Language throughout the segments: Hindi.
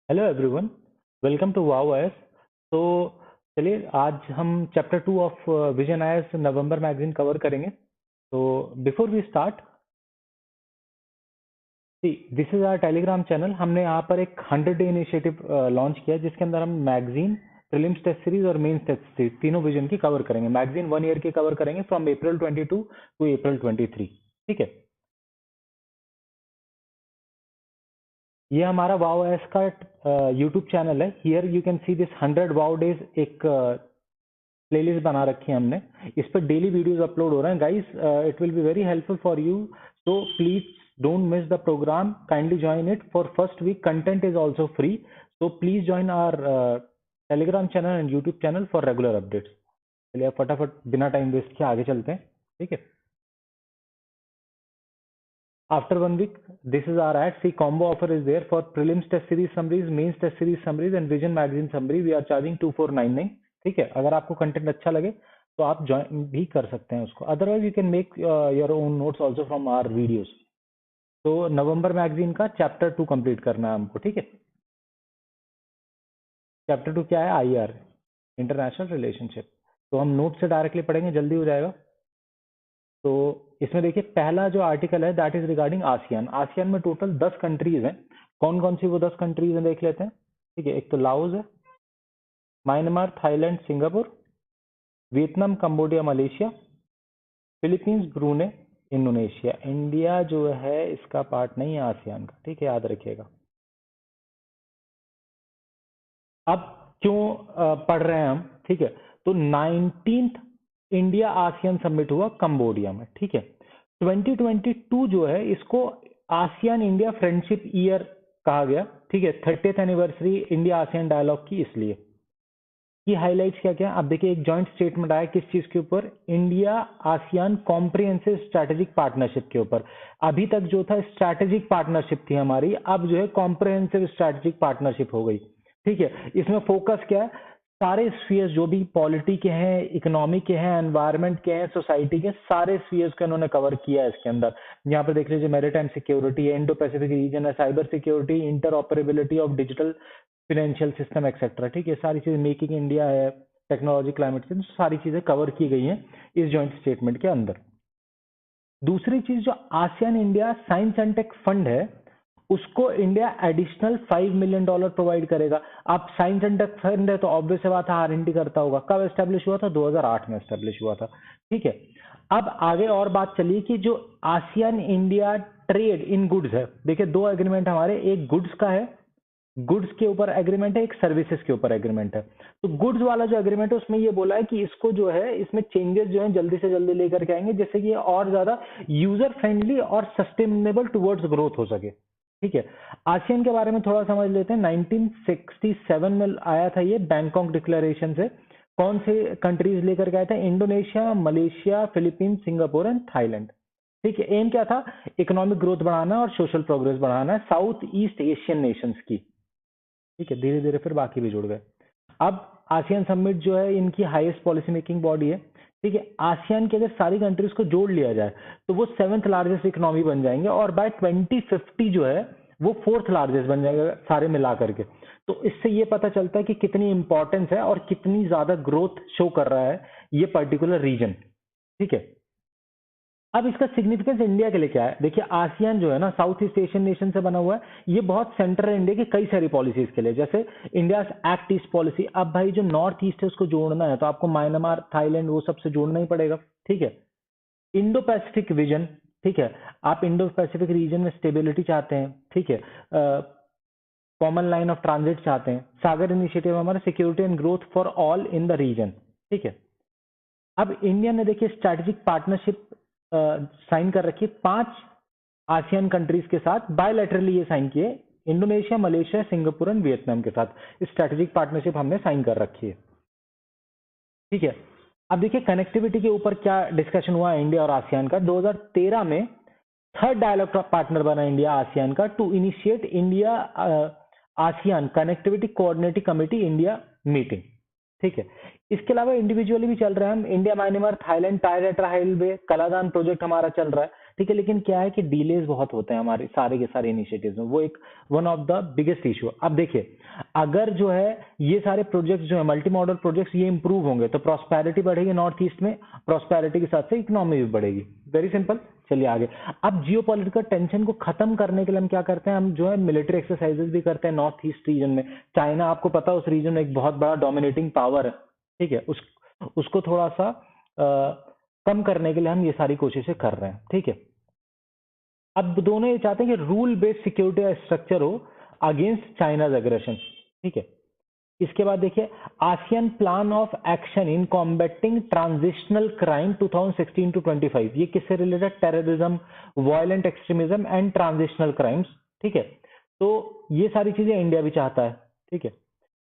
हेलो एवरीवन, वेलकम टू वाओ एस। तो चलिए आज हम chapter 2 of Vision IAS November magazine cover करेंगे। तो before we start, this is our Telegram channel. हमने यहाँ पर एक 100 डे इनिशिएटिव लॉन्च किया जिसके अंदर हम मैगजीन, प्रीलिम्स टेस्ट सीरीज और मेंस टेस्ट सीरीज तीनों विजन की कवर करेंगे। मैगजीन 1 ईयर की कवर करेंगे फ्रॉम अप्रैल 22 टू अप्रैल 23। ठीक है, ये हमारा वाओ एस का यूट्यूब चैनल है। Here you can see this 100 wow days. एक प्लेलिस्ट बना रखी है हमने, इस पर डेली वीडियोस अपलोड हो रहे हैं guys. It will be very helpful for you, so please don't miss the programme, kindly join it for first week. Content is also free, so please join our Telegram channel and YouTube channel for regular updates. चलिए अब फटाफट बिना टाइम वेस्ट के आगे चलते हैं। ठीक है, after 1 week this is our ad. See, combo offer is there for prelims test series summaries, mains test series summaries and vision magazine summary. We are charging 2499। ठीक है, अगर आपको कंटेंट अच्छा लगे तो आप ज्वाइन भी कर सकते हैं उसको। Otherwise you can make your own notes also from our videos. तो नवंबर मैगजीन का चैप्टर 2 कंप्लीट करना है हमको। ठीक है, चैप्टर 2 क्या है? IR, international relationship. तो हम नोट से डायरेक्टली पढ़ेंगे, जल्दी हो जाएगा। तो इसमें देखिए पहला जो आर्टिकल है that is regarding ASEAN. ASEAN में टोटल 10 कंट्रीज हैं। कौन कौन सी वो 10 कंट्रीज हैं देख लेते हैं। ठीक है, एक तो लाओस है, Myanmar, Thailand, Singapore, Vietnam, Cambodia, Malaysia, Philippines, ब्रूने, Indonesia. India जो है इसका पार्ट नहीं है आसियान का। ठीक है, याद रखिएगा। अब क्यों पढ़ रहे हैं हम? ठीक है, तो 19th इंडिया आसियान समिट हुआ कंबोडिया में। ठीक है, 2022 जो है इसको आसियान इंडिया फ्रेंडशिप ईयर कहा गया। ठीक है, 30th anniversary India ASEAN dialogue की। इसलिए की हाइलाइट्स क्या क्या? अब देखिए एक जॉइंट स्टेटमेंट आया किस चीज के ऊपर? India ASEAN comprehensive strategic partnership के ऊपर। अभी तक जो था स्ट्रेटेजिक पार्टनरशिप थी हमारी, अब जो है कॉम्प्रिहेंसिव स्ट्रेटेजिक पार्टनरशिप हो गई। ठीक है, इसमें फोकस क्या है? सारे स्फीयर्स जो भी पॉलिटी के हैं, इकोनॉमी के हैं, एनवायरमेंट के हैं, सोसाइटी के, सारे स्फीयर्स को इन्होंने कवर किया है इसके अंदर। यहाँ पर देख लीजिए मैरीटाइम सिक्योरिटी है, इंडो पैसिफिक रीजन है, cyber security, inter operability of digital financial system etcetera. ठीक है, सारी चीजें, मेकिंग इंडिया है, टेक्नोलॉजी, क्लाइमेट चेंज, सारी चीजें कवर की गई हैं इस जॉइंट स्टेटमेंट के अंदर। दूसरी चीज, जो ASEAN India science and take fund है उसको इंडिया एडिशनल $5 मिलियन प्रोवाइड करेगा। अब साइंस एंड टेक फंड है तो ऑब्वियस बात है R&D करता होगा। कब एस्टेब्लिश हुआ था? 2008 में एस्टेब्लिश हुआ था। ठीक है, अब आगे और बात चलिए कि जो ASEAN India trade in goods है, देखिए दो एग्रीमेंट हमारे, एक गुड्स का है, गुड्स के ऊपर एग्रीमेंट है, एक सर्विसेज के ऊपर एग्रीमेंट है। तो गुड्स वाला जो एग्रीमेंट है उसमें ये बोला है कि इसको जो है इसमें चेंजेस जो है जल्दी से जल्दी लेकर के आएंगे जिससे कि ये और ज्यादा यूजर फ्रेंडली और सस्टेनेबल टुवर्ड्स ग्रोथ हो सके। ठीक है, आसियान के बारे में थोड़ा समझ लेते हैं। 1967 में आया था ये बैंकॉक डिक्लेरेशन से। कौन से कंट्रीज लेकर के आया था? Indonesia, Malaysia, Philippines, Singapore and Thailand. ठीक है, एम क्या था? इकोनॉमिक ग्रोथ बढ़ाना और सोशल प्रोग्रेस बढ़ाना है साउथ ईस्ट एशियन नेशंस की। ठीक है, धीरे धीरे फिर बाकी भी जुड़ गए। अब आसियान समिट जो है इनकी हाईएस्ट पॉलिसी मेकिंग बॉडी है। ठीक है, आसियान के अगर सारी कंट्रीज को जोड़ लिया जाए तो वो 7th लार्जेस्ट इकोनॉमी बन जाएंगे और बाय 2050 जो है वो 4th लार्जेस्ट बन जाएगा सारे मिला करके। तो इससे ये पता चलता है कि कितनी इंपॉर्टेंस है और कितनी ज्यादा ग्रोथ शो कर रहा है ये पर्टिकुलर रीजन। ठीक है, अब इसका सिग्निफिकेंस इंडिया के लिए क्या है? देखिए आसियान जो है ना साउथ ईस्ट एशियन नेशन से बना हुआ है। ये बहुत सेंटर है इंडिया की कई सारी पॉलिसीज के लिए, जैसे इंडिया एक्ट ईस्ट पॉलिसी। अब भाई जो नॉर्थ ईस्ट है उसको जोड़ना है तो आपको म्यांमार, थाईलैंड वो सबसे जोड़ना ही पड़ेगा। ठीक है, इंडो पैसिफिक विजन। ठीक है, आप इंडो पैसिफिक रीजन में स्टेबिलिटी चाहते हैं। ठीक है, कॉमन लाइन ऑफ ट्रांजिट चाहते हैं। सागर इनिशिएटिव हमारा security and growth for all in the region. ठीक है, अब इंडिया ने देखिए स्ट्रैटेजिक पार्टनरशिप साइन कर रखी है 5 आसियान कंट्रीज के साथ। बायलैटरली ये साइन किए, Indonesia, Malaysia, Singapore and Vietnam के साथ स्ट्रैटेजिक पार्टनरशिप हमने साइन कर रखी है। ठीक है, अब देखिए कनेक्टिविटी के ऊपर क्या डिस्कशन हुआ इंडिया और आसियान का। 2013 में थर्ड डायलॉग पार्टनर बना इंडिया आसियान का to initiate India ASEAN connectivity coordinative committee India meeting. ठीक है, इसके अलावा इंडिविजुअली भी चल रहा है। हम India Myanmar Thailand tie rater highway Kaladan project हमारा चल रहा है। ठीक है, लेकिन क्या है कि डिलेज बहुत होते हैं हमारे सारे के सारे इनिशिएटिव्स में, वो एक one of the biggest issue. अब देखिए, अगर जो है ये सारे प्रोजेक्ट्स जो है मल्टी मॉडल प्रोजेक्ट्स ये इंप्रूव होंगे तो प्रॉस्पेरिटी बढ़ेगी नॉर्थ ईस्ट में, प्रॉस्पेरिटी के साथ से इकोनॉमी भी बढ़ेगी। Very simple. चलिए आगे। अब जियोपॉलिटिकल टेंशन को खत्म करने के लिए हम क्या करते हैं, हम जो है मिलिट्री एक्सरसाइजेस भी करते हैं नॉर्थ ईस्ट रीजन में। चाइना आपको पता है उस रीजन में एक बहुत बड़ा डोमिनेटिंग पावर है, ठीक है, उसको थोड़ा सा कम करने के लिए हम ये सारी कोशिशें कर रहे हैं, ठीक है। अब दोनों ये चाहते हैं कि रूल बेस्ड सिक्योरिटी स्ट्रक्चर हो अगेंस्ट चाइनाज एग्रेशन, ठीक है। इसके बाद देखिए, ASEAN plan of action in combating transitional crime 2016 to 25, ये किससे related, terrorism, violent extremism and transitional crimes, ठीक है। तो ये सारी चीजें इंडिया भी चाहता है, ठीक है।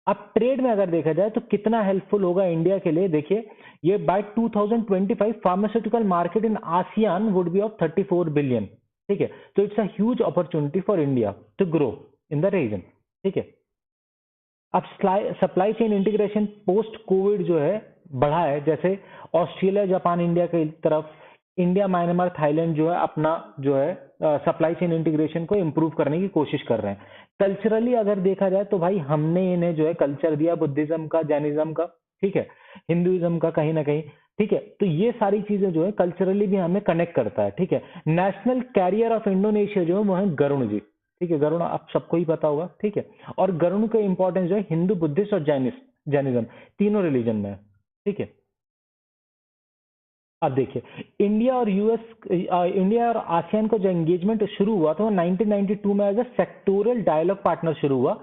अब ट्रेड में अगर देखा जाए तो कितना हेल्पफुल होगा इंडिया के लिए, देखिए ये by 2025 pharmaceutical market in ASEAN would be of 34 billion, ठीक है। तो it's a huge opportunity for India to grow in the region, ठीक है। अब supply chain integration post COVID जो है बढ़ा है, जैसे ऑस्ट्रेलिया, जापान, इंडिया की तरफ, इंडिया, म्यांमार, थाईलैंड जो है अपना जो है सप्लाई चेन इंटीग्रेशन को इंप्रूव करने की कोशिश कर रहे हैं। कल्चरली अगर देखा जाए तो भाई हमने इन्हें जो है कल्चर दिया बुद्धिज्म का, जैनिज्म का, ठीक है, हिंदुइज्म का कहीं ना कहीं, ठीक है। तो ये सारी चीजें जो है कल्चरली भी हमें कनेक्ट करता है, ठीक है। नेशनल कैरियर ऑफ इंडोनेशिया जो है वो है गरुण जी, ठीक है। गरुण आप सबको ही पता होगा, ठीक है। और गरुण का इंपॉर्टेंस जो है हिंदू, बुद्धिस्ट और जैनिज्म तीनों रिलीजन में है, ठीक है। अब देखिए, इंडिया और आसियान को जो एंगेजमेंट शुरू हुआ था वो 1992 में as a sectoral dialogue partner शुरू हुआ।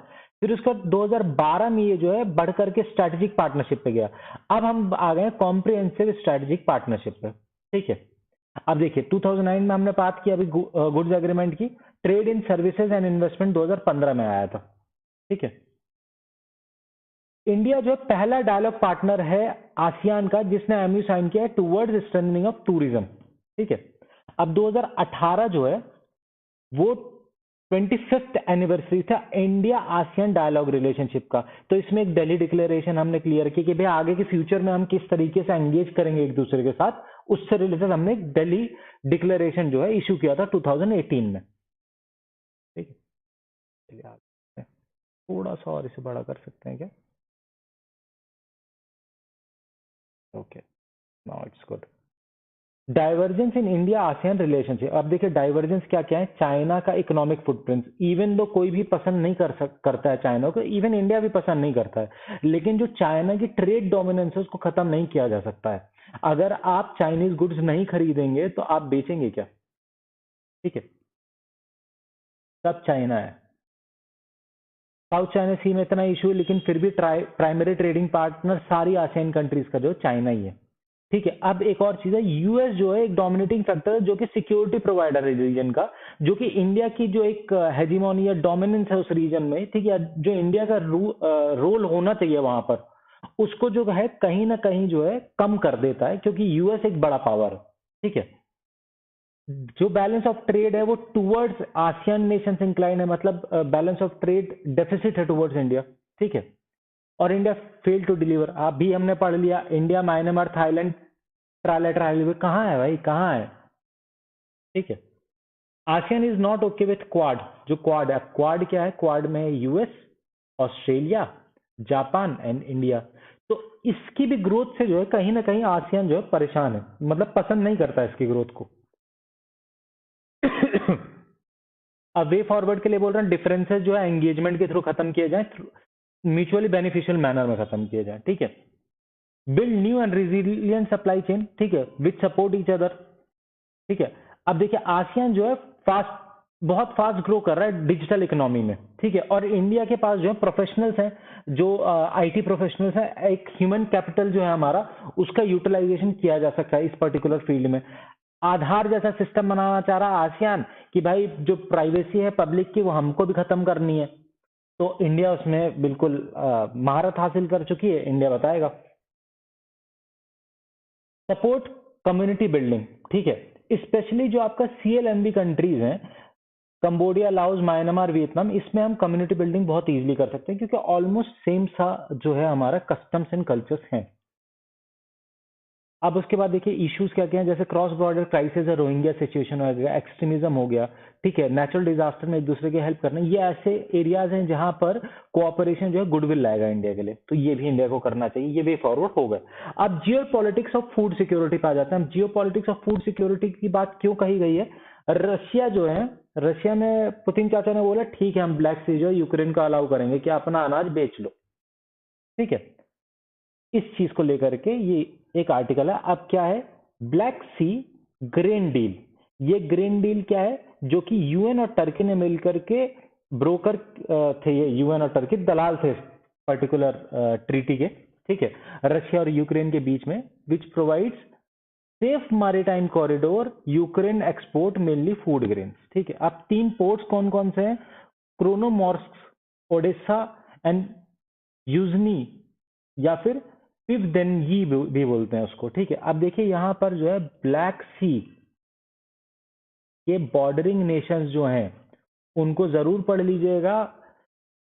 फिर उसके बाद 2012 में ये जो है बढ़ करके स्ट्रेटेजिक पार्टनरशिप पे गया। अब हम आ गए कॉम्प्रिहेंसिव स्ट्रेटेजिक पार्टनरशिप पे, ठीक है। अब देखिए 2009 में हमने बात की अभी गुड्स एग्रीमेंट की, trade in services and investment 2015 में आया था, ठीक है। इंडिया जो पहला डायलॉग पार्टनर है आसियान का जिसने एमयू साइन किया है टुवर्ड्स स्ट्रेंथनिंग ऑफ टूरिज्म, ठीक है। अब 2018 जो है वो 25th एनिवर्सरी था इंडिया आसियान डायलॉग रिलेशनशिप का। तो इसमें एक दिल्ली डिक्लेरेशन हमने क्लियर की कि भाई आगे के फ्यूचर में हम किस तरीके से एंगेज करेंगे एक दूसरे के साथ, उससे रिलेटेड हमने एक दिल्ली डिक्लेरेशन जो है इशू किया था 2018 में, ठीक है। चलिए आगे थोड़ा सा और इसे बड़ा कर सकते हैं क्या? Okay, now it's good. Divergence in India ASEAN relationship. अब देखिए डाइवर्जेंस क्या क्या है, चाइना का इकोनॉमिक फुटप्रिंट, इवन दो कोई भी पसंद नहीं करता है चाइना को, इवन इंडिया भी पसंद नहीं करता है, लेकिन जो चाइना की ट्रेड डोमिनेंस है उसको खत्म नहीं किया जा सकता है। अगर आप चाइनीज गुड्स नहीं खरीदेंगे तो आप बेचेंगे क्या, ठीक है। सब चाइना है, साउथ चाइना सी में इतना इशू है, लेकिन फिर भी प्राइमरी ट्रेडिंग पार्टनर सारी आसियान कंट्रीज का जो चाइना ही है, ठीक है। अब एक और चीज है, यूएस जो है एक डोमिनेटिंग फैक्टर है जो कि सिक्योरिटी प्रोवाइडर है रीजन का, जो कि इंडिया की जो एक हेजिमोनी या डोमिनेंस है उस रीजन में, ठीक है, जो इंडिया का रोल होना चाहिए वहां पर, उसको जो है कहीं ना कहीं जो है कम कर देता है, क्योंकि यूएस एक बड़ा पावर है, ठीक है। जो बैलेंस ऑफ ट्रेड है वो टुवर्ड्स आसियान नेशंस इंक्लाइन है, मतलब बैलेंस ऑफ ट्रेड डेफिसिट है टुवर्ड्स इंडिया, ठीक है। और इंडिया फेल टू डिलीवर, अभी हमने पढ़ लिया इंडिया, म्यांमार, थाईलैंड ट्राइलेटरल कहाँ है भाई, कहाँ है, ठीक है। ASEAN is not okay with quad, जो क्वाड है, क्वाड क्या है, क्वाड में US, Australia, Japan and India. तो इसकी भी ग्रोथ से जो है कहीं ना कहीं आसियान जो है परेशान है, मतलब पसंद नहीं करता इसकी ग्रोथ को। अब वे फॉरवर्ड के लिए बोल रहे हैं डिफरेंसेस जो है एंगेजमेंट के थ्रू खत्म किए जाए, म्यूचुअली बेनिफिशियल मैनर में खत्म किए जाए, ठीक है। Build new and resilient supply chain, ठीक है, विच सपोर्ट ईच अदर, ठीक है। अब देखिए आसियान जो है बहुत फास्ट ग्रो कर रहा है डिजिटल इकोनॉमी में, ठीक है। और इंडिया के पास जो है प्रोफेशनल्स हैं, जो आईटी प्रोफेशनल्स हैं, एक ह्यूमन कैपिटल जो है हमारा, उसका यूटिलाइजेशन किया जा सकता है इस पर्टिकुलर फील्ड में। आधार जैसा सिस्टम बनाना चाह रहा है आसियान कि भाई जो प्राइवेसी है पब्लिक की वो हमको भी खत्म करनी है, तो इंडिया उसमें बिल्कुल महारत हासिल कर चुकी है, इंडिया बताएगा। सपोर्ट कम्युनिटी बिल्डिंग, ठीक है, स्पेशली जो आपका सीएलएमबी कंट्रीज हैं, कंबोडिया, लाओस, म्यांमार, वियतनाम, इसमें हम कम्युनिटी बिल्डिंग बहुत इजीली कर सकते हैं क्योंकि ऑलमोस्ट सेम सा जो है हमारा कस्टम्स एंड कल्चर्स हैं। अब उसके बाद देखिए इश्यूज क्या क्या हैं, जैसे क्रॉस बॉर्डर क्राइसिस है, रोहिंग्या सिचुएशन हो गया, एक्सट्रीमिज्म हो गया, ठीक है, नेचुरल डिजास्टर में एक दूसरे की हेल्प करना, ये ऐसे एरियाज हैं जहां पर कोऑपरेशन जो है गुडविल लाएगा इंडिया के लिए, तो ये भी इंडिया को करना चाहिए, ये वे फॉरवर्ड हो गए। अब जियो पॉलिटिक्स ऑफ फूड सिक्योरिटी पे आ जाते हैं हम। जियो पॉलिटिक्स ऑफ फूड सिक्योरिटी की बात क्यों कही गई है? रशिया जो है, रशिया में पुतिन चाचा ने बोला ठीक है हम ब्लैक सी जो है यूक्रेन को अलाउ करेंगे कि अपना अनाज बेच लो, ठीक है। इस चीज को लेकर के ये एक आर्टिकल है। अब क्या है ब्लैक सी ग्रेन डील? ये ग्रेन डील क्या है? जो कि यूएन और टर्की ने मिलकर के ब्रोकर थे, ये यूएन और टर्की दलाल थे पर्टिकुलर ट्रीटी के, ठीक है, रशिया और यूक्रेन के बीच में, which provides safe maritime corridor Ukraine export mainly food grains, ठीक है। अब 3 पोर्ट्स कौन कौन से हैं? क्रोनोमोर्स्क, ओडेसा एंड यूजनी, या फिर पिवदेनगी भी बोलते हैं उसको, ठीक है। अब देखिए यहां पर जो है ब्लैक सी के बॉर्डरिंग नेशंस जो हैं उनको जरूर पढ़ लीजिएगा,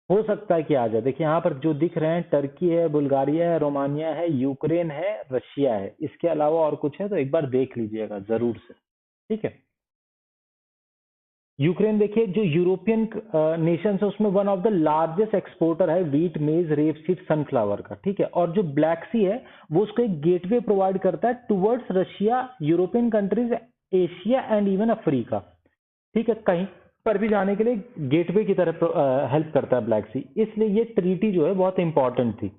हो सकता है कि आ जाए। देखिए यहाँ पर जो दिख रहे हैं, टर्की है, बुल्गारिया है, रोमानिया है, यूक्रेन है, रशिया है, इसके अलावा और कुछ है तो एक बार देख लीजिएगा जरूर से, ठीक है। यूक्रेन देखिए जो यूरोपियन नेशन है उसमें one of the largest exporter है व्हीट, मेज, रेपसीड, सनफ्लावर का, ठीक है। और जो ब्लैक सी है वो उसको एक गेटवे प्रोवाइड करता है towards Russia, European countries, Asia and even Africa, ठीक है। कहीं पर भी जाने के लिए गेटवे की तरफ हेल्प करता है ब्लैक सी, इसलिए ये ट्रीटी जो है बहुत इंपॉर्टेंट थी।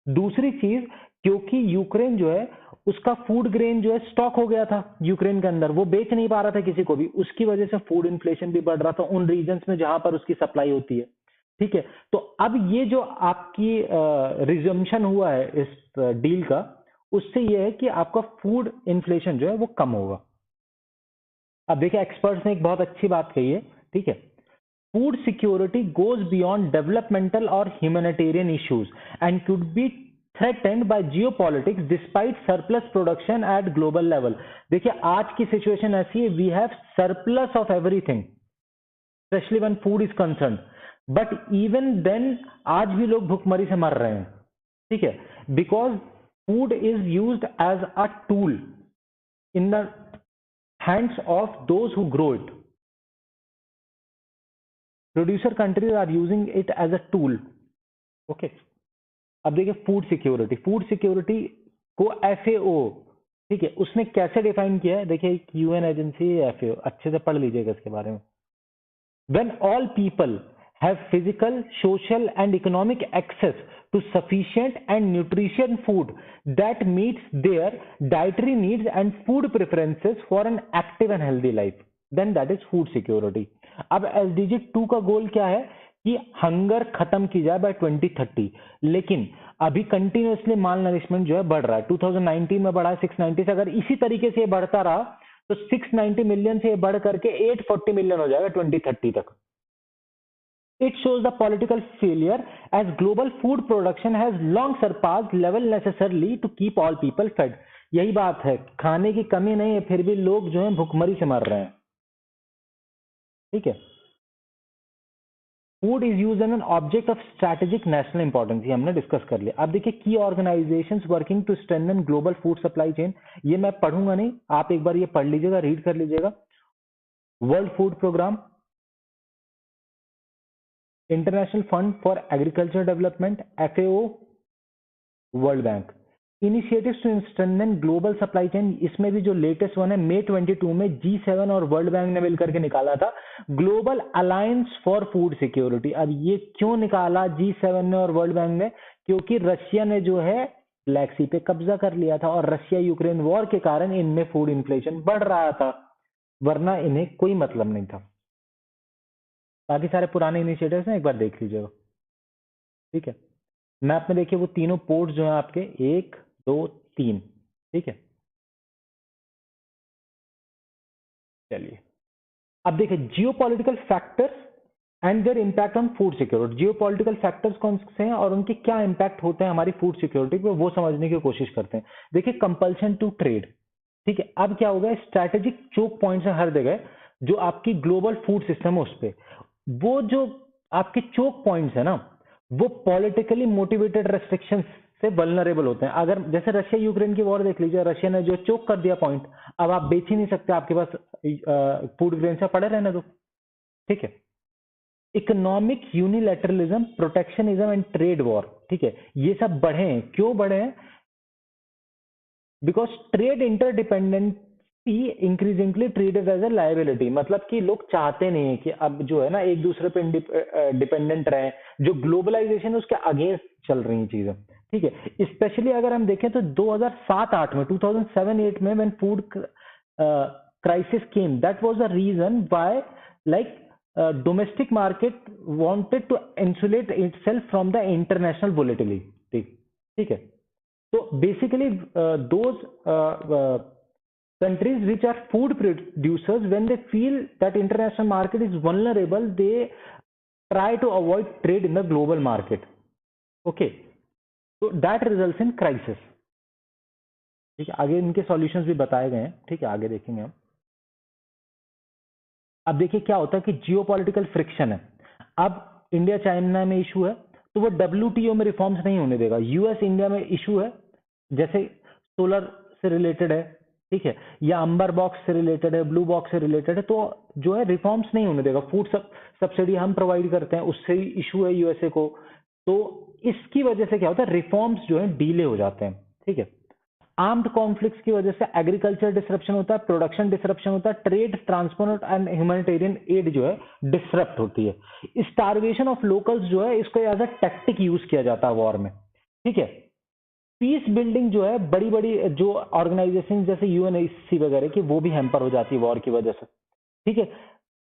दूसरी चीज, क्योंकि यूक्रेन जो है उसका फूड ग्रेन जो है स्टॉक हो गया था यूक्रेन के अंदर, वो बेच नहीं पा रहा था किसी को भी, उसकी वजह से फूड इन्फ्लेशन भी बढ़ रहा था उन रीजन्स में जहां पर उसकी सप्लाई होती है, ठीक है। तो अब ये जो आपकी रिजम्पशन हुआ है इस डील का, उससे ये है कि आपका फूड इन्फ्लेशन जो है वो कम होगा। अब देखिए एक्सपर्ट्स ने एक बहुत अच्छी बात कही है, ठीक है, food security goes beyond developmental or humanitarian issues and could be threatened by geopolitics despite surplus production at global level। देखिए आज की सिचुएशन ऐसी है, we have surplus of everything especially when food is concerned, but even then आज भी लोग भुखमरी से मर रहे हैं, ठीक है, because food is used as a tool in the hands of those who grow it। Producer countries are using it as a tool, okay. अब देखिए फूड सिक्योरिटी को एफएओ, ठीक है, उसने कैसे डिफाइन किया है? देखिए यूएन एजेंसी एफएओ, अच्छे से पढ़ लीजिएगा इसके बारे में। When all people have physical, social and economic access to sufficient and nutritious food that meets their dietary needs and food preferences for an active and healthy life, then that is food security। अब एसडीजी 2 का गोल क्या है कि हंगर खत्म की जाए बाय 2030, लेकिन अभी कंटिन्यूअसली माल नरिशमेंट जो है बढ़ रहा है। 2019 में बढ़ा है 690 से, अगर इसी तरीके से ये बढ़ता रहा तो 690 मिलियन से बढ़ करके 840 मिलियन हो जाएगा 2030 तक। It shows the political failure as global food production has long surpassed level necessarily to keep all people fed। यही बात है, खाने की कमी नहीं है फिर भी लोग जो हैं भुखमरी से मर रहे हैं, ठीक है। Food is use an an object of strategic national importance, ये हमने डिस्कस कर लिया। अब देखिए की organisations working to strengthen global food supply chain, ये मैं पढ़ूंगा नहीं, आप एक बार ये पढ़ लीजिएगा, रीड कर लीजिएगा। World Food Programme, International Fund for Agriculture Development, FAO, World Bank. Initiatives to strengthen global supply chain, इसमें भी जो लेटेस्ट वन है मई 22 में G7 और वर्ल्ड बैंक ने मिलकर के निकाला था global alliance for food security. अब ये क्यों निकाला G7 ने और वर्ल्ड बैंक ने? क्योंकि रशिया ने जो है ब्लैक सी पे कब्जा कर लिया था और रशिया यूक्रेन वॉर के कारण इनमें फूड इन्फ्लेशन बढ़ रहा था, वरना इन्हें कोई मतलब नहीं था। बाकी सारे पुराने इनिशिएटिव्स हैं, एक बार देख लीजिएगा, ठीक है। मैप में देखिए वो तीनों पोर्ट्स जो हैं आपके 1 2 3, ठीक है। चलिए अब देखिए geopolitical factors and their impact on food security. Geopolitical factors कौन से हैं और उनके क्या इंपैक्ट होते हैं हमारी फूड सिक्योरिटी पे, वो समझने की कोशिश करते हैं। देखिए कंपल्शन टू ट्रेड, ठीक है। अब क्या होगा, स्ट्रैटेजिक चोक पॉइंट्स है हर जगह, जो आपकी ग्लोबल फूड सिस्टम है उस पर, वो जो आपके चोक पॉइंट्स है ना, वो पॉलिटिकली मोटिवेटेड रेस्ट्रिक्शंस से वल्नरेबल होते हैं। अगर जैसे रशिया यूक्रेन की वॉर देख लीजिए, रशिया ने जो चोक कर दिया पॉइंट, अब आप बेच ही नहीं सकते, आपके पास फूड ग्रेन से पड़े रहने दो, ठीक है। Economic unilateralism, protectionism and trade war, ठीक है, ये सब बढ़े हैं। क्यों बढ़े हैं? Because trade interdependence increasingly treated as a liability, मतलब कि लोग चाहते नहीं है कि अब जो है ना एक दूसरे पे डिपेंडेंट रहे, जो ग्लोबलाइजेशन उसके अगेंस्ट चल रही हैं चीजें, ठीक है। स्पेशली अगर हम देखें तो 2007-8 में, 2007-8 में when food crisis came, that was the reason why like domestic market wanted to insulate itself from the international volatility, ठीक है। So basically, those countries which are food producers, when they feel that international market is vulnerable, they try to avoid trade in the global market. Okay, so that results in crisis. ठीक है, आगे इनके सॉल्यूशंस भी बताए गए हैं, ठीक है, आगे देखेंगे हम। अब देखिए क्या होता है कि जियोपॉलिटिकल फ्रिक्शन है। अब इंडिया चाइना में इशू है, तो वो डब्ल्यूटीओ में रिफॉर्म्स नहीं होने देगा। यूएस इंडिया में इशू है, जैसे सोलर से रिलेटेड है, ठीक है, या अंबर बॉक्स से रिलेटेड है, ब्लू बॉक्स से रिलेटेड है, तो जो है रिफॉर्म्स नहीं होने देगा। फूड सब्सिडी हम प्रोवाइड करते हैं, उससे ही इशू है यूएसए को, तो इसकी वजह से क्या होता है, रिफॉर्म्स जो है डिले हो जाते हैं, ठीक है। आर्म्ड कॉन्फ्लिक्ट्स की वजह से एग्रीकल्चर डिसरप्शन होता है, प्रोडक्शन डिसरप्शन होता है, trade, transport and humanitarian add जो है डिसरप्ट होती है। स्टारवेशन ऑफ लोकल्स जो है इसको एज अ टैक्टिक यूज किया जाता है वॉर में, ठीक है। पीस बिल्डिंग जो है, बड़ी बड़ी जो ऑर्गेनाइजेशन जैसे यूएनएससी वगैरह की, वो भी हैम्पर हो जाती है वॉर की वजह से, ठीक है।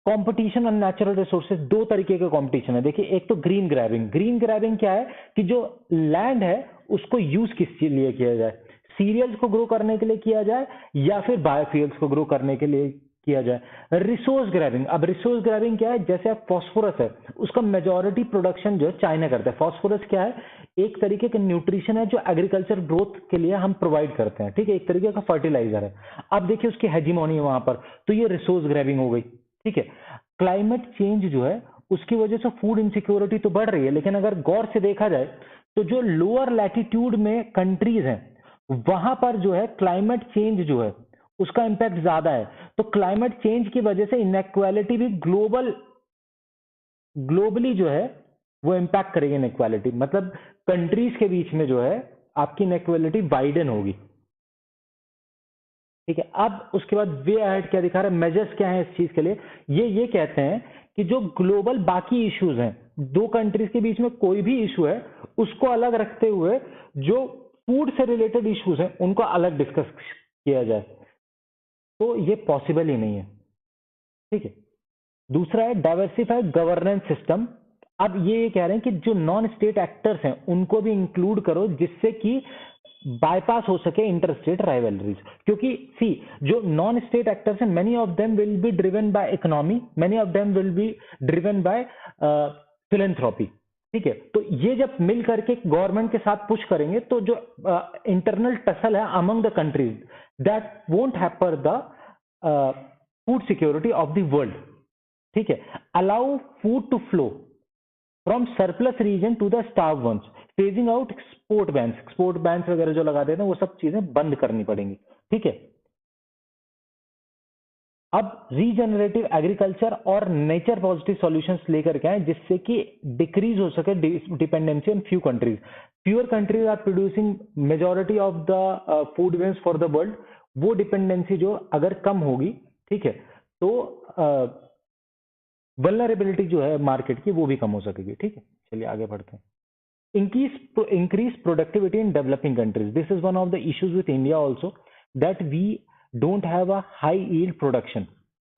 कंपटीशन ऑन नेचुरल रिसोर्सेज, दो तरीके के कंपटीशन है। देखिए, एक तो ग्रीन ग्रैबिंग। ग्रीन ग्रैबिंग क्या है कि जो लैंड है उसको यूज किस लिए किया जाए, सीरियल्स को ग्रो करने के लिए किया जाए या फिर बायोफ्यूल्स को ग्रो करने के लिए किया जाए। रिसोर्स ग्रैबिंग, अब रिसोर्स ग्रैबिंग क्या है, जैसे अब फॉस्फोरस है, उसका मेजॉरिटी प्रोडक्शन जो है चाइना करता है। फॉस्फोरस क्या है, एक तरीके का न्यूट्रिशन है जो एग्रीकल्चर ग्रोथ के लिए हम प्रोवाइड करते हैं, ठीक है, एक तरीके का फर्टिलाइजर है। अब देखिए उसकी हेजीमोनी है वहां पर, तो ये रिसोर्स ग्रैबिंग हो गई, ठीक है। क्लाइमेट चेंज जो है उसकी वजह से फूड इनसिक्योरिटी तो बढ़ रही है, लेकिन अगर गौर से देखा जाए तो जो लोअर लैटिट्यूड में कंट्रीज हैं वहां पर जो है क्लाइमेट चेंज जो है उसका इंपैक्ट ज्यादा है। तो क्लाइमेट चेंज की वजह से इनइक्वालिटी भी ग्लोबली जो है वो इंपैक्ट करेगी इनइक्वालिटी, मतलब कंट्रीज के बीच में जो है आपकी इनइक्वालिटी वाइडन होगी, ठीक है। अब उसके बाद वे अहेड क्या दिखा रहा है, मेजर्स क्या है इस चीज के लिए, ये कहते हैं कि जो ग्लोबल बाकी इश्यूज हैं, दो कंट्रीज के बीच में कोई भी इशू है उसको अलग रखते हुए जो फूड से रिलेटेड इश्यूज हैं उनको अलग डिस्कस किया जाए, तो ये पॉसिबल ही नहीं है, ठीक है। दूसरा है डाइवर्सिफाइड गवर्नेंस सिस्टम। अब ये कह रहे हैं कि जो नॉन स्टेट एक्टर्स हैं उनको भी इंक्लूड करो, जिससे कि बाईपास हो सके इंटर स्टेट राइवलरीज। क्योंकि सी, जो नॉन स्टेट एक्टर्स हैं, many of them will be driven by economy, many of them will be driven by philanthropy, ठीक है। तो ये जब मिल करके गवर्नमेंट के साथ पुश करेंगे तो जो इंटरनल टसल है among the countries, that won't hamper the food security of the world, ठीक है। Allow food to flow from surplus region to the starve ones, phasing out export bans वगैरह जो लगा देते हैं वो सब चीजें बंद करनी पड़ेंगी, ठीक है। अब रीजनरेटिव एग्रीकल्चर और नेचर पॉजिटिव सॉल्यूशंस लेकर के आए, जिससे कि डिक्रीज हो सके dependency on few countries. Fewer countries are producing majority of the food grains for the world, वो डिपेंडेंसी जो अगर कम होगी, ठीक है, तो वल्नरेबिलिटी जो है मार्केट की वो भी कम हो सकेगी, ठीक है। चलिए आगे बढ़ते हैं। increase productivity in developing countries. This is one of the issues with India also, that we don't have a high yield production.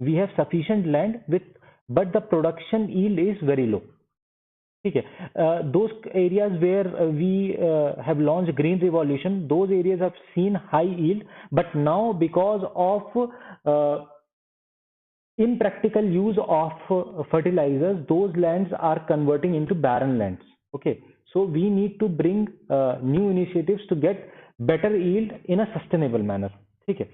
We have sufficient land with, but the production yield is very low, ठीक है। those areas where we have launched green revolution, those areas have seen high yield, but now because of impractical use of fertilizers, those lands are converting into barren lands, okay. So we need to bring new initiatives to get better yield in a sustainable manner, ठीक है।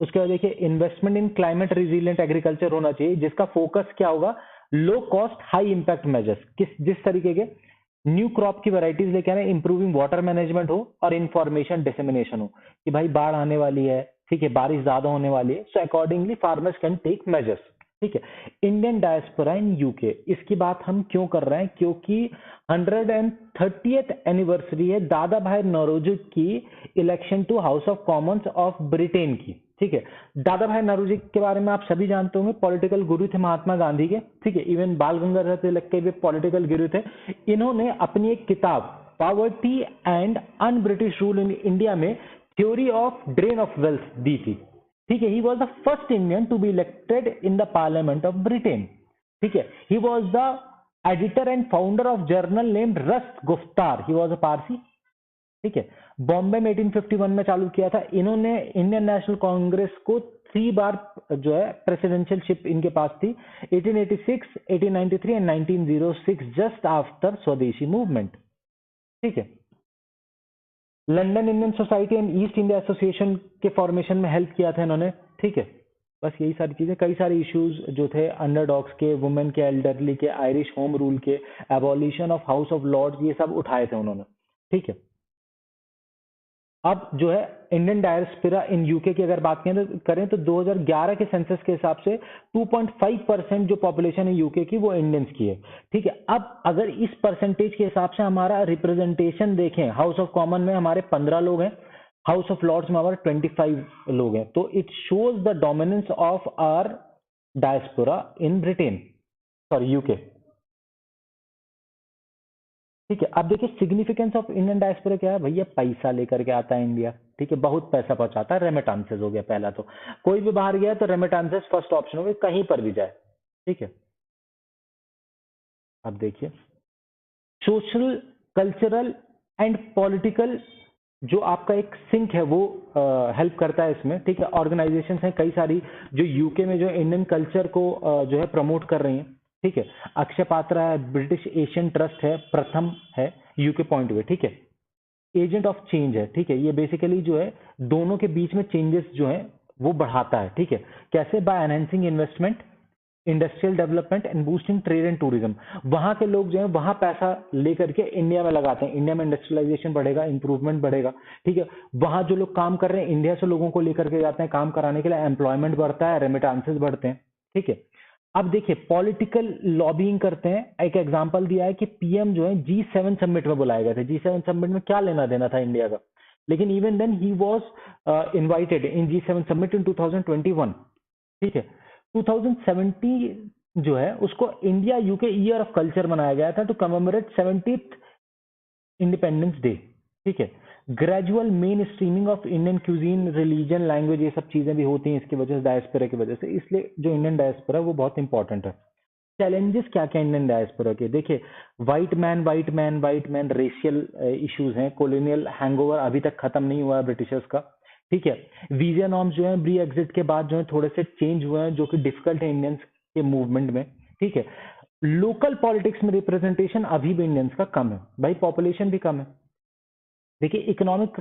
उसके बाद देखिए इन्वेस्टमेंट इन क्लाइमेट रिजिलिएंट एग्रीकल्चर होना चाहिए, जिसका फोकस क्या होगा, low cost high impact measures. जिस तरीके के न्यू क्रॉप की वैरायटीज लेके आना, इंप्रूविंग वाटर मैनेजमेंट हो और इंफॉर्मेशन डिसेमिनेशन हो कि भाई बाढ़ आने वाली है, ठीक है, बारिश ज्यादा होने वाली है, so accordingly farmers can take measures. ठीक है। इंडियन डायस्पोरा इन यूके, इसकी बात हम क्यों कर रहे हैं, क्योंकि 130th एनिवर्सरी है दादा भाई नौरोजी की election to House of Commons of Britain की। ठीक है। दादा भाई नौरोजी के बारे में आप सभी जानते होंगे, पॉलिटिकल गुरु थे महात्मा गांधी के। ठीक है। इवन बाल गंगाधर तिलक के भी पॉलिटिकल गुरु थे। इन्होंने अपनी एक किताब poverty and un British rule in India में theory of drain of wealth दी थी। ठीक है। He was the first Indian to be elected in the parliament of Britain. ठीक है। He was the editor and founder of journal name Rast Goftar, he was a Parsi. ठीक है। बॉम्बे में 1851 में चालू किया था इन्होंने। इंडियन नेशनल कांग्रेस को 3 बार जो है प्रेसिडेंशियलशिप इनके पास थी, 1886, 1893 एंड 1906, जस्ट आफ्टर स्वदेशी मूवमेंट। ठीक है। London Indian society and east India association के फॉर्मेशन में हेल्प किया था इन्होंने। ठीक है। बस यही सारी चीजें, कई सारे इश्यूज जो थे अंडरडॉग्स के, वुमेन के, एल्डरली के, आयरिश होम रूल के, abolition of House of Lords, ये सब उठाए थे उन्होंने। ठीक है। अब जो है इंडियन डायस्पोरा इन यूके की अगर बात करें तो 2011 के सेंसस के हिसाब से 2.5% जो पॉपुलेशन है यूके की वो इंडियंस की है। ठीक है। अब अगर इस परसेंटेज के हिसाब से हमारा रिप्रेजेंटेशन देखें, हाउस ऑफ कॉमन में हमारे 15 लोग हैं, हाउस ऑफ लॉर्ड्स में हमारे 25 लोग हैं, तो it shows the dominance of our diaspora in Britain, sorry UK. ठीक है। अब देखिए सिग्निफिकेंस ऑफ इंडियन डायस्पोरा क्या है भैया, पैसा लेकर के आता है इंडिया। ठीक है। बहुत पैसा पहुंचाता है, रेमिटांसेस हो गया पहला, तो कोई भी बाहर गया तो रेमिटांसेस फर्स्ट ऑप्शन हो गया, कहीं पर भी जाए। ठीक है। अब देखिए सोशल, कल्चरल एंड पॉलिटिकल जो आपका एक सिंक है वो हेल्प करता है इसमें। ठीक है। ऑर्गेनाइजेशंस हैं कई सारी जो यूके में जो इंडियन कल्चर को जो है प्रमोट कर रही हैं। ठीक है। अक्षय पात्रा है, ब्रिटिश एशियन ट्रस्ट है, प्रथम है यूके पॉइंट वे। ठीक है। एजेंट ऑफ चेंज है। ठीक है। ये बेसिकली जो है दोनों के बीच में चेंजेस जो है वो बढ़ाता है। ठीक है। कैसे? By enhancing investment, industrial development and boosting trade and tourism. वहां के लोग जो है वहां पैसा लेकर के इंडिया में लगाते हैं, इंडिया में इंडस्ट्रियलाइजेशन बढ़ेगा, इंप्रूवमेंट बढ़ेगा। ठीक है। वहां जो लोग काम कर रहे हैं इंडिया से लोगों को लेकर के जाते हैं काम कराने के लिए, एम्प्लॉयमेंट बढ़ता है, रेमिटांसेस बढ़ते हैं। ठीक है। अब देखिए पॉलिटिकल लॉबिंग करते हैं। एक एग्जांपल दिया है कि पीएम जो है G7 समिट में बुलाए गए थे। G7 समिट में क्या लेना देना था इंडिया का, लेकिन even then he was invited in G7 summit in 2021। ठीक है। 2017 जो है उसको India UK year of culture मनाया गया था to commemorate 70th independence day. ठीक है। Gradual main streaming of Indian cuisine, religion, language, ये सब चीजें भी होती हैं इसकी वजह से, डायस्पोरा की वजह से। इसलिए जो इंडियन डायस्पोरा वो बहुत इंपॉर्टेंट है। चैलेंजेस क्या क्या इंडियन डायस्पोरा के, देखिए white man white man white man, racial issues हैं, कॉलोनियल हैंगओवर अभी तक खत्म नहीं हुआ है ब्रिटिशर्स का। ठीक है। वीजा नॉर्म्स जो है ब्री एग्जिट के बाद जो है थोड़े से चेंज हुए हैं जो कि डिफिकल्ट है इंडियंस के मूवमेंट में। ठीक है। लोकल पॉलिटिक्स में रिप्रेजेंटेशन अभी भी इंडियंस का कम है, भाई पॉपुलेशन भी कम है। देखिए economic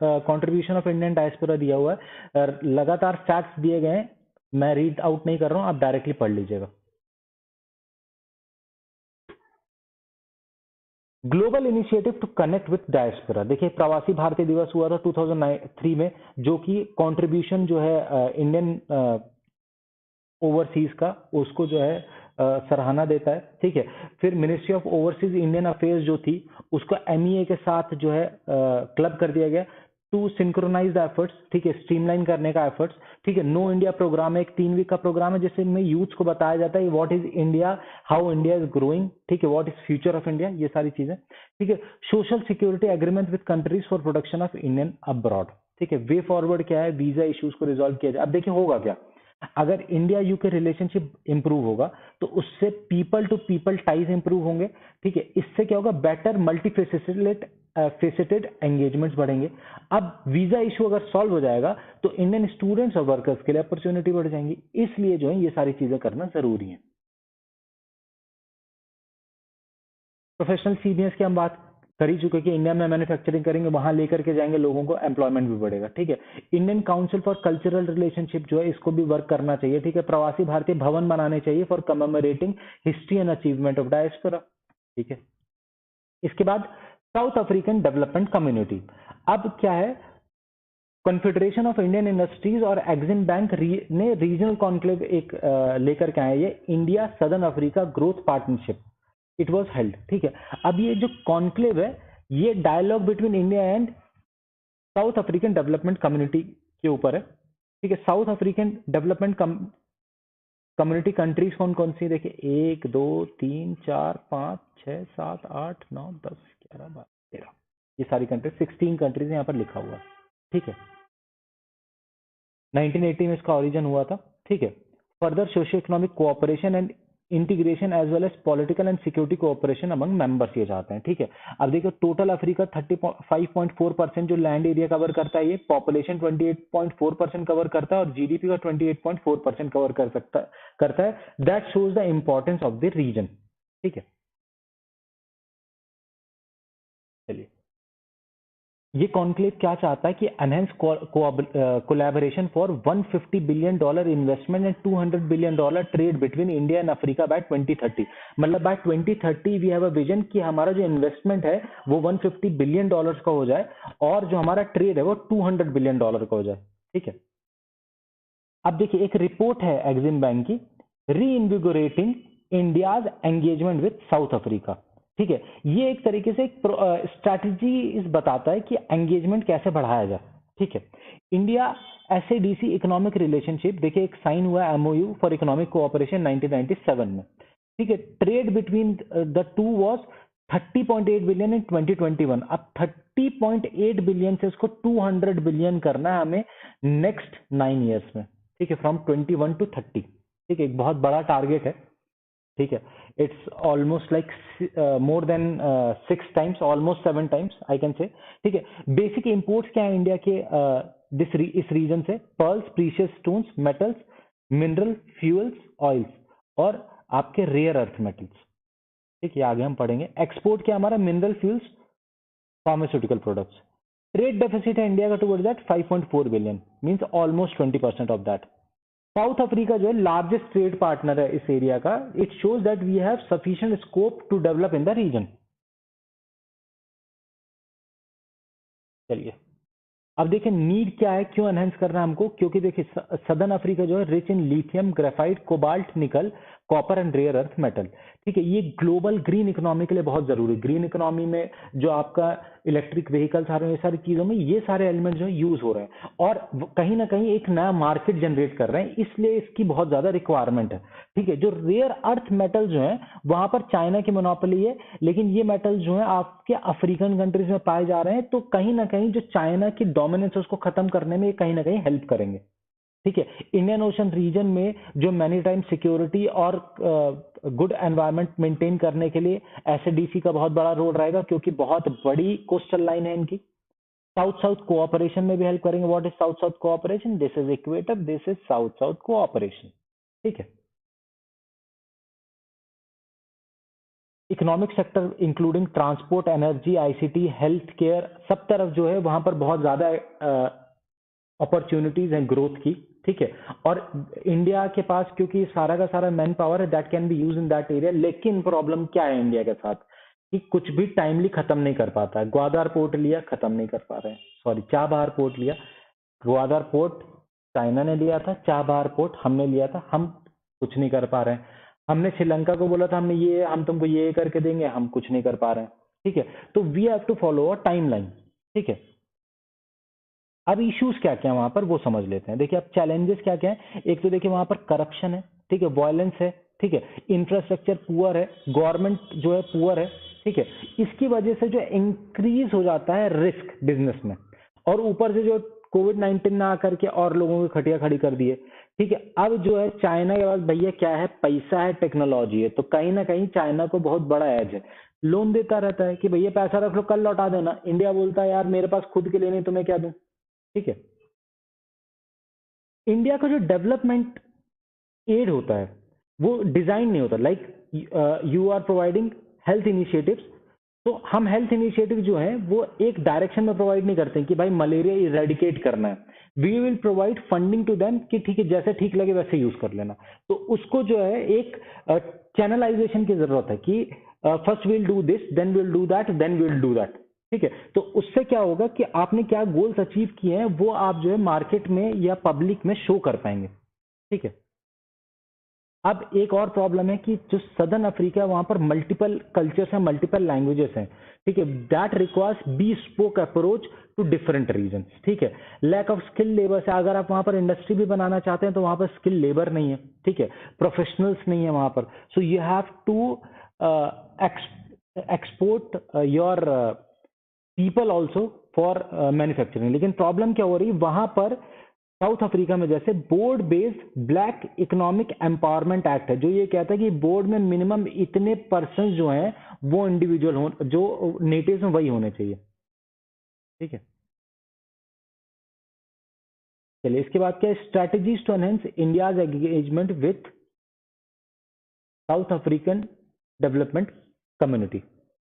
contribution of Indian diaspora दिया हुआ है, लगातार फैक्ट्स दिए गए हैं, मैं रीड आउट नहीं कर रहा हूं, आप डायरेक्टली पढ़ लीजिएगा। Global initiative to connect with diaspora, देखिए प्रवासी भारतीय दिवस हुआ था 2003 में, जो कि कंट्रीब्यूशन जो है इंडियन ओवरसीज का उसको जो है सराहना देता है। ठीक है। फिर ministry of overseas Indian affairs जो थी उसको एमईए के साथ जो है क्लब कर दिया गया टू सिंक्रोनाइज द एफर्ट्स। ठीक है। स्ट्रीमलाइन करने का एफर्ट्स। ठीक है। नो इंडिया प्रोग्राम है, एक 3 वीक का प्रोग्राम है जिसमें यूथ को बताया जाता है what is India, how India is growing. ठीक है। What is future of India, ये सारी चीजें। ठीक है। Social security agreement with countries for production of Indian abroad. ठीक है। वे फॉरवर्ड क्या है, वीजा इश्यूज को रिजॉल्व किया जाए। अब देखिए होगा क्या, अगर इंडिया यूके रिलेशनशिप इंप्रूव होगा तो उससे people to people ties improve होंगे। ठीक है। इससे क्या होगा, बेटर फेसिटेड एंगेजमेंट्स बढ़ेंगे। अब वीजा इशू अगर सॉल्व हो जाएगा तो इंडियन स्टूडेंट्स और वर्कर्स के लिए अपॉर्चुनिटी बढ़ जाएंगी। इसलिए जो है ये सारी चीजें करना जरूरी है। प्रोफेशनल सीनियर्स की हम बात कर ही चुके कि इंडिया में मैन्युफैक्चरिंग करेंगे, वहां लेकर के जाएंगे लोगों को, एम्प्लॉयमेंट भी बढ़ेगा। ठीक है। Indian council for cultural relationship जो है इसको भी वर्क करना चाहिए। ठीक है। प्रवासी भारतीय भवन बनाने चाहिए for commemorating history and achievement of diaspora. ठीक है। इसके बाद साउथ अफ्रीकन डेवलपमेंट कम्युनिटी। अब क्या है, कॉन्फेडरेशन ऑफ इंडियन इंडस्ट्रीज और एग्जिम बैंक ने रीजनल कॉन्क्लेव एक लेकर के आए, ये India southern Africa growth partnership, it was held. ठीक है, अब ये जो कॉन्क्लेव है ये dialogue between India and South African Development Community के ऊपर है। ठीक है, South African Development Community countries कौन कौन सी, देखिए 1 2 3 4 5 6 7 8 9 10 11 12 13, ये सारी कंट्रीज 16 कंट्रीज यहाँ पर लिखा हुआ है। ठीक है, 1980 में इसका ओरिजिन हुआ था। ठीक है, further socio economic cooperation and integration as well as political and security cooperation among members ये चाहते हैं। ठीक है, अब देखिए टोटल अफ्रीका 35.4% जो लैंड एरिया कवर करता है, ये पॉपुलेशन 28.4% कवर करता है और जीडीपी का 28.4% कवर करता है। That shows the importance of the region. ठीक है, चलिए, ये कॉन्क्लेव क्या चाहता है कि enhance collaboration for $150 billion investment and $200 billion trade between India and Africa by 2030। मतलब by 2030 we have a vision कि हमारा जो इन्वेस्टमेंट है वो $150 बिलियन का हो जाए और जो हमारा ट्रेड है वो $200 बिलियन का हो जाए। ठीक है, अब देखिए एक रिपोर्ट है एग्जिम बैंक की, री इन्विगोरेटिंग India's engagement with south Africa. ठीक है, ये एक तरीके से एक स्ट्रैटेजी इस बताता है कि एंगेजमेंट कैसे बढ़ाया जाए। ठीक है, इंडिया एसएडीसी इकोनॉमिक रिलेशनशिप, देखिए एक साइन हुआ एमओयू फॉर इकोनॉमिक कोऑपरेशन 1997 में। ठीक है, trade between the two was 30.8 billion in 2021। अब 30.8 बिलियन से उसको 200 बिलियन करना है हमें नेक्स्ट 9 ईयर्स में। ठीक है, फ्रॉम 21 to 30। ठीक है, एक बहुत बड़ा टारगेट है। ठीक है, it's almost like more than 6 times, almost 7 times I can say. ठीक है, बेसिक इंपोर्ट्स क्या है इंडिया के इस रीजन से, pearls, precious stones, metals, mineral, fuels, oils और आपके रेयर अर्थ मेटल्स। ठीक है, आगे हम पढ़ेंगे। एक्सपोर्ट क्या हमारा, mineral, fuels, pharmaceutical products. Trade deficit है इंडिया का towards that 5.4 billion, means almost 20% of that. South Africa जो है लार्जेस्ट ट्रेड पार्टनर है इस एरिया का। It shows that we have sufficient scope to develop in the region. चलिए, अब देखिए नीड क्या है, क्यों एनहेंस करना है हमको, क्योंकि देखिए सदर्न अफ्रीका जो है rich in lithium, graphite, cobalt, nickel, copper and rare earth metal. ठीक है, ये ग्लोबल ग्रीन इकोनॉमी के लिए बहुत जरूरी है। ग्रीन इकोनॉमी में जो आपका इलेक्ट्रिक व्हीकल्स आ रहे हैं, ये सारी चीजों में ये सारे एलिमेंट जो है यूज हो रहे हैं और कहीं ना कहीं एक नया मार्केट जनरेट कर रहे हैं, इसलिए इसकी बहुत ज्यादा रिक्वायरमेंट है। ठीक है, जो रेयर अर्थ मेटल जो है वहां पर चाइना की मोनोपोली है, लेकिन ये मेटल जो है आपके अफ्रीकन कंट्रीज में पाए जा रहे हैं, तो कहीं ना कहीं जो चाइना की डोमिनेंस है उसको खत्म करने में ये कहीं ना कहीं हेल्प करेंगे। ठीक है, इंडियन ओशन रीजन में जो मैनी टाइम सिक्योरिटी और गुड एनवायरनमेंट मेंटेन करने के लिए एसएडीसी का बहुत बड़ा रोल रहेगा, क्योंकि बहुत बड़ी कोस्टल लाइन है इनकी। साउथ साउथ कोऑपरेशन में भी हेल्प करेंगे। What is south south cooperation, this is equator, this is south south cooperation. ठीक है, economic sector including transport, energy, ICT, health care, सब तरफ जो है वहां पर बहुत ज्यादा अपॉर्चुनिटीज हैं ग्रोथ की। ठीक है, और इंडिया के पास क्योंकि सारा का सारा मैन पावर है, that can be use in that area. लेकिन प्रॉब्लम क्या है इंडिया के साथ कि कुछ भी टाइमली खत्म नहीं कर पाता है। ग्वादर पोर्ट लिया, खत्म नहीं कर पा रहे हैं। सॉरी, चाबहार पोर्ट लिया, ग्वादर पोर्ट चाइना ने लिया था, चाबहार पोर्ट हमने लिया था, हम कुछ नहीं कर पा रहे हैं। हमने श्रीलंका को बोला था हमने ये, हम तुमको ये करके देंगे, हम कुछ नहीं कर पा रहे हैं। ठीक है, तो we have to follow a timeline. ठीक है, अब इश्यूज क्या क्या है वहां पर वो समझ लेते हैं। देखिए अब चैलेंजेस क्या क्या है, एक तो देखिए वहां पर करप्शन है। ठीक है, वायलेंस है। ठीक है, इंफ्रास्ट्रक्चर पुअर है, गवर्नमेंट जो है पुअर है। ठीक है, इसकी वजह से जो इंक्रीज हो जाता है रिस्क बिजनेस में, और ऊपर से जो कोविड-19 ने आकर के और लोगों की खटिया खड़ी कर दी है। ठीक है, अब जो है चाइना के पास भैया क्या है, पैसा है, टेक्नोलॉजी है, तो कहीं ना कहीं चाइना को बहुत बड़ा एज है। लोन देता रहता है कि भैया पैसा रख लो, कल लौटा देना। इंडिया बोलता है यार मेरे पास खुद के लिए नहीं, तुम्हें क्या दूं। ठीक है, इंडिया का जो डेवलपमेंट एड होता है वो डिजाइन नहीं होता, like you are providing health initiatives. तो हम हेल्थ इनिशिएटिव जो है वो एक डायरेक्शन में प्रोवाइड नहीं करते कि भाई मलेरिया इरेडिकेट करना है। We will provide funding to them कि ठीक है जैसे ठीक लगे वैसे यूज कर लेना। तो उसको जो है एक चैनलाइजेशन की जरूरत है कि first will do this, then will do that, then will do that. ठीक है, तो उससे क्या होगा कि आपने क्या गोल्स अचीव किए हैं वो आप जो है मार्केट में या पब्लिक में शो कर पाएंगे। ठीक है, अब एक और प्रॉब्लम है कि जो सदर्न अफ्रीका है वहां पर मल्टीपल कल्चर्स हैं, मल्टीपल लैंग्वेजेस हैं। ठीक है, that requires bespoke approach to different region. ठीक है, लैक ऑफ स्किल लेबर से अगर आप वहां पर इंडस्ट्री भी बनाना चाहते हैं तो वहां पर स्किल लेबर नहीं है। ठीक है, प्रोफेशनल्स नहीं है वहां पर, so you have to export your people also for manufacturing. लेकिन प्रॉब्लम क्या हो रही है वहां पर साउथ अफ्रीका में, जैसे board based black economic empowerment act है जो ये कहता है कि बोर्ड में मिनिमम इतने पर्सन जो हैं वो इंडिविजुअल हो, जो नेटिव्स में वही होने चाहिए। ठीक है, चलिए इसके बाद क्या, strategies to enhance India's engagement with South African Development Community.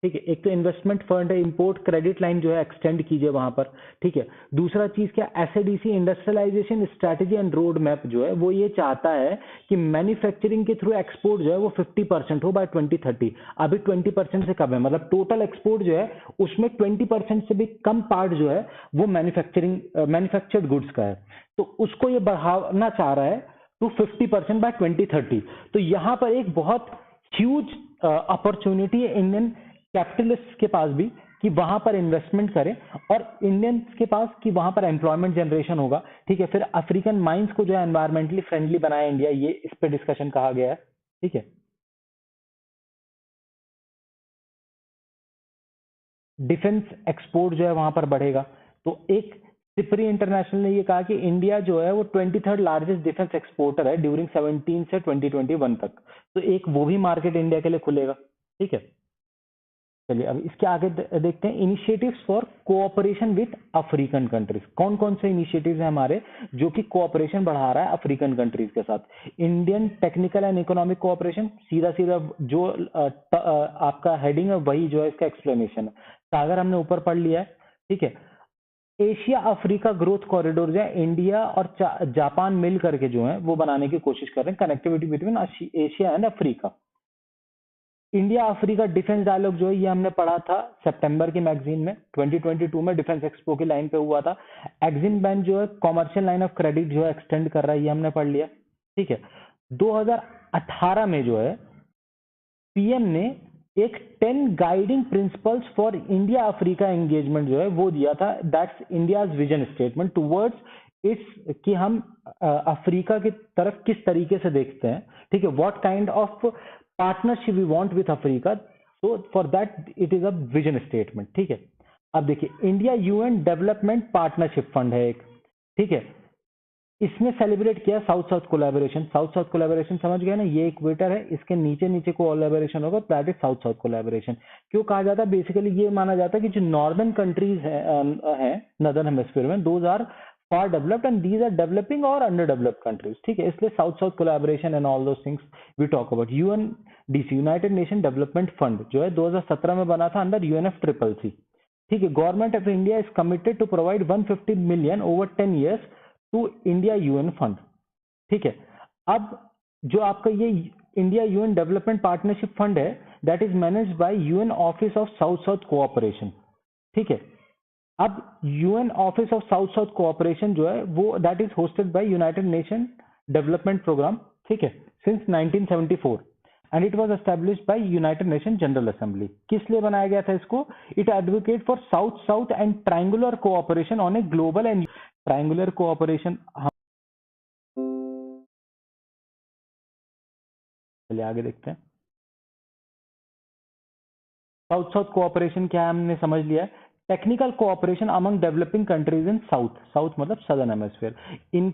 ठीक है, एक तो इन्वेस्टमेंट फंड है, इंपोर्ट क्रेडिट लाइन जो है एक्सटेंड कीजिए वहां पर। ठीक है, दूसरा चीज क्या, SADC industrialisation strategy and road map जो है वो ये चाहता है कि मैन्युफैक्चरिंग के थ्रू एक्सपोर्ट जो है वो 50% हो बाय 2030। अभी 20% से कम है, मतलब टोटल एक्सपोर्ट जो है उसमें 20% से भी कम पार्ट जो है वो मैन्युफैक्चर्ड गुड्स का है। तो उसको ये बढ़ाना चाह रहा है टू 50% बाय 2030। तो यहां पर एक बहुत ह्यूज अपॉर्चुनिटी है इंडियन कैपिटलिस्ट के पास भी कि वहां पर इन्वेस्टमेंट करें, और इंडियंस के पास कि वहां पर एम्प्लॉयमेंट जनरेशन होगा। ठीक है, फिर अफ्रीकन माइंस को जो है एनवायरमेंटली फ्रेंडली बनाया इंडिया, ये इस पे डिस्कशन कहा गया है। ठीक है, डिफेंस एक्सपोर्ट जो है वहां पर बढ़ेगा। तो एक सिपरी इंटरनेशनल ने ये कहा कि इंडिया जो है वो 23rd लार्जेस्ट डिफेंस एक्सपोर्टर है ड्यूरिंग 17 से 2021 तक। तो एक वो भी मार्केट इंडिया के लिए खुलेगा। ठीक है, चलिए अब इसके आगे देखते हैं initiatives for cooperation with African countries. कौन कौन से इनिशिएटिव्स हैं हमारे जो कि कोऑपरेशन बढ़ा रहा है अफ्रीकन कंट्रीज के साथ। Indian technical and economic cooperation, सीधा सीधा जो आपका हेडिंग है वही जो है इसका एक्सप्लेनेशन है, सागर हमने ऊपर पढ़ लिया है। ठीक है, एशिया अफ्रीका ग्रोथ कॉरिडोर जो है इंडिया और जापान मिल करके जो है वो बनाने की कोशिश कर रहे हैं, connectivity between Asia and Africa. India Africa defence dialogue जो है ये हमने पढ़ा था सितंबर की मैगजीन में, 2022 में डिफेंस एक्सपो की लाइन पे हुआ था। एग्जिम बैंक जो है कॉमर्शियल लाइन ऑफ क्रेडिट जो है एक्सटेंड कर रहा है, ये हमने पढ़ लिया। ठीक है, 2018 में जो है पीएम ने एक 10 guiding principles for India Africa engagement जो है वो दिया था, that's India's vision statement towards it's, कि हम अफ्रीका की तरफ किस तरीके से देखते हैं। ठीक है, what kind of partnership we want with Africa, so for that it is a vision statement. ठीक है, अब देखिए India UN development partnership fund है एक। ठीक है, इसने सेलिब्रेट किया South south collaboration. South south collaboration समझ गए ना, ये इक्वेटर है, इसके नीचे नीचे कोलैबोरेशन होगा, that is south south collaboration. क्यों कहा जाता है, बेसिकली ये माना जाता है कि जो नॉर्दर्न कंट्रीज है नॉर्दर्न हेमिस्फीयर में, those are far developed and these are developing और अंडर डेवलप्ड कंट्रीज। ठीक है, इसलिए south south collaboration and all those things we talk about. UNDC United Nation development fund जो है 2017 में बना था अंडर यूएनएफसीसीसी। ठीक है, government of India is committed to provide 150 million over 10 years to India UN fund. ठीक है, अब जो आपका ये India UN development partnership fund है, that is managed by UN office of south south cooperation. ठीक है, अब UN office of south south cooperation जो है वो that is hosted by United Nation development programme. ठीक है, since 1974 and it was established bye United Nation General Assembly. किस लिए बनाया गया था इसको, it advocate for South South and triangular cooperation on a global and triangular cooperation. चलिए आगे देखते हैं, साउथ साउथ कोऑपरेशन क्या है हमने समझ लिया है। Technical cooperation among developing countries in South, South मतलब सदर्न हेमिस्फीयर। इन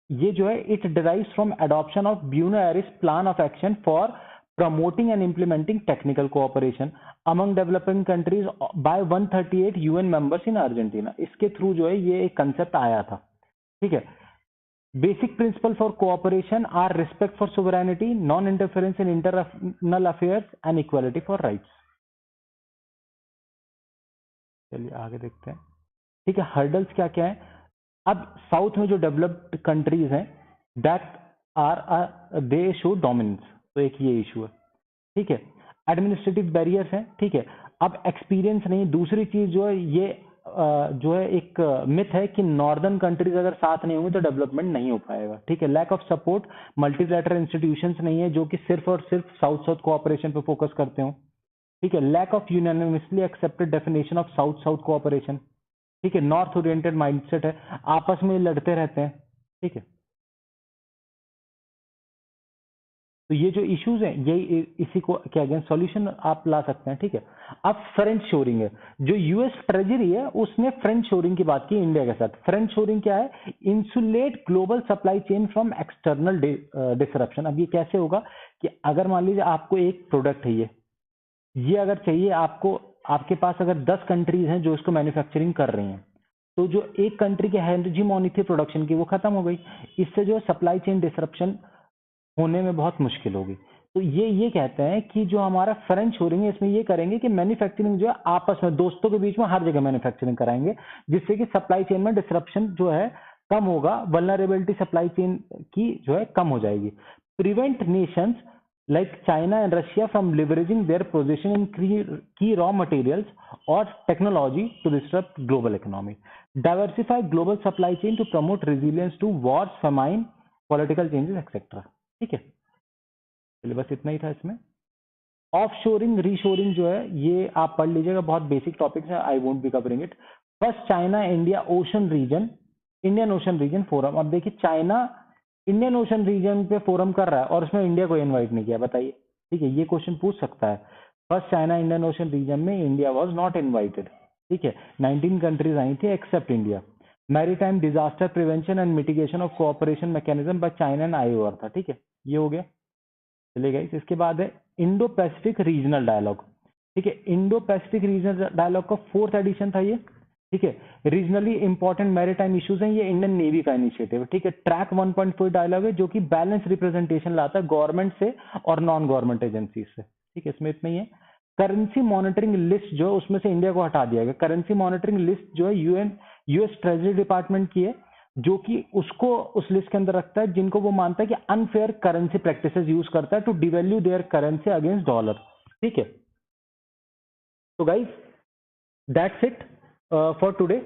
ये जो है it derives from adoption of Buenos Aires plan of action for promoting and implementing technical cooperation among developing countries by 138 UN members in Argentina. इसके थ्रू जो है ये एक कंसेप्ट आया था। ठीक है, basic principle for cooperation are respect for sovereignty, non interference in internal affairs and equality for rights. चलिए आगे देखते हैं। ठीक है, हर्डल्स क्या क्या है। अब साउथ में जो डेवलप्ड कंट्रीज हैं that are they show dominance, तो एक ये इशू है। ठीक है, एडमिनिस्ट्रेटिव बैरियर्स हैं, ठीक है। अब एक्सपीरियंस नहीं, दूसरी चीज जो है ये जो है एक मिथ है कि नॉर्दर्न कंट्रीज अगर साथ नहीं होंगे तो डेवलपमेंट नहीं हो पाएगा, ठीक है। Lack of support, multilateral institutions नहीं है जो कि सिर्फ और सिर्फ साउथ साउथ कोऑपरेशन पे फोकस करते हो, ठीक है। Lack of unanimously accepted definition of south south cooperation, ठीक है। नॉर्थ ओरिएंटेड माइंडसेट है, आपस में लड़ते रहते हैं, ठीक है। तो ये जो इश्यूज हैं ये इसी को क्या अगेंस्ट सॉल्यूशन आप ला सकते हैं, ठीक है। अब फ्रेंच शोरिंग है, जो यूएस ट्रेजरी है उसने फ्रेंच शोरिंग की बात की इंडिया के साथ। फ्रेंच शोरिंग क्या है? Insulate global supply chain from external disruption. अब ये कैसे होगा कि अगर मान लीजिए आपको एक प्रोडक्ट है, ये अगर चाहिए आपको, आपके पास अगर 10 कंट्रीज हैं जो इसको मैन्युफैक्चरिंग कर रही हैं, तो जो एक कंट्री की हेजिमोनी थी प्रोडक्शन की वो खत्म हो गई। इससे जो सप्लाई चेन डिसरप्शन होने में बहुत मुश्किल होगी। तो ये कहते हैं कि जो हमारा फ्रेंच शोरिंग है इसमें ये करेंगे कि मैन्युफैक्चरिंग जो है आपस में दोस्तों के बीच में हर जगह मैन्युफैक्चरिंग कराएंगे, जिससे कि सप्लाई चेन में डिसरप्शन जो है कम होगा, वल्नरेबिलिटी सप्लाई चेन की जो है कम हो जाएगी। Prevent Nations like China and Russia from leveraging their position in key raw materials or technology to disrupt global economy. Diversify global supply chain to promote resilience to wars, famine, political changes, etc. ठीक है, चलिए बस इतना ही था इसमें। ऑफ शोरिंग रीशोरिंग जो है ये आप पढ़ लीजिएगा, बहुत बेसिक टॉपिक्स है, I won't be covering it. First China India ocean region, Indian ocean region forum. अब देखिए चाइना इंडियन ओशन रीजन पे फोरम कर रहा है और उसमें इंडिया को इनवाइट नहीं किया, बताइए, ठीक है। ये क्वेश्चन पूछ सकता है। First China Indian ocean region में इंडिया वाज नॉट इनवाइटेड, ठीक है। 19 कंट्रीज आई थी except India. Maritime disaster prevention and mitigation of cooperation mechanism by China and IOR था, ठीक है, ये हो गया। चलिए गाइस, इसके बाद है इंडो पैसिफिक रीजनल डायलॉग, ठीक है। इंडो पैसिफिक रीजनल डायलॉग का 4th एडिशन था ये, ठीक है। रीजनली इंपॉर्टेंट मैरीटाइम इश्यूज हैं, ये इंडियन नेवी का इनिशिएटिव है, ठीक है। ट्रैक 1.4 डायलॉग है जो कि बैलेंस रिप्रेजेंटेशन लाता है गवर्नमेंट से और नॉन गवर्नमेंट एजेंसी से, ठीक है। इसमें इतना ही है। करेंसी मॉनिटरिंग लिस्ट जो है उसमें से इंडिया को हटा दिया गया। करेंसी मॉनिटरिंग लिस्ट जो है यूएस ट्रेजरी डिपार्टमेंट की है, जो कि उसको उस लिस्ट के अंदर रखता है जिनको वो मानता है कि अनफेयर करेंसी प्रैक्टिसेस यूज करता है to devalue their currency against dollar, ठीक है। तो guys that's it for today.